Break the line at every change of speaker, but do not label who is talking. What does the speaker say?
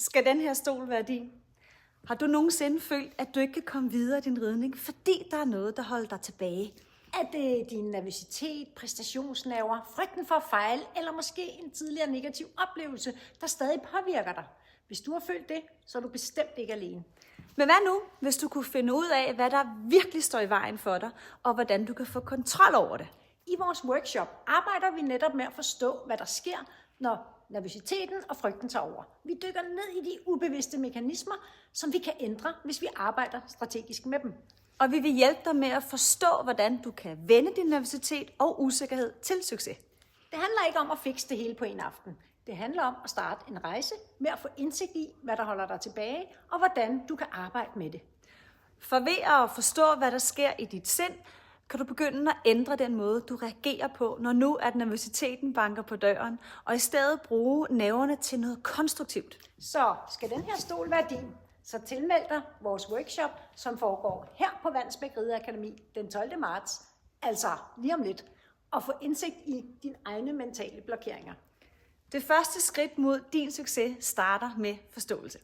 Skal den her stol være din? Har du nogensinde følt, at du ikke kan komme videre i din ridning, fordi der er noget, der holder dig tilbage?
Er det din nervøsitet, præstationsnerver, frygten for at fejle, eller måske en tidligere negativ oplevelse, der stadig påvirker dig? Hvis du har følt det, så er du bestemt ikke alene.
Men hvad nu, hvis du kunne finde ud af, hvad der virkelig står i vejen for dig, og hvordan du kan få kontrol over det?
I vores workshop arbejder vi netop med at forstå, hvad der sker, når nervøsiteten og frygten tager over. Vi dykker ned i de ubevidste mekanismer, som vi kan ændre, hvis vi arbejder strategisk med dem.
Og vi vil hjælpe dig med at forstå, hvordan du kan vende din nervøsitet og usikkerhed til succes.
Det handler ikke om at fikse det hele på en aften. Det handler om at starte en rejse med at få indsigt i, hvad der holder dig tilbage, og hvordan du kan arbejde med det.
For ved at forstå, hvad der sker i dit sind, kan du begynde at ændre den måde, du reagerer på, når nu at nervøsiteten banker på døren, og i stedet bruge nerverne til noget konstruktivt.
Så skal den her stol være din, så tilmeld dig vores workshop, som foregår her på Vandsbæk Rideakademi den 12. marts, altså lige om lidt, og få indsigt i dine egne mentale blokeringer.
Det første skridt mod din succes starter med forståelse.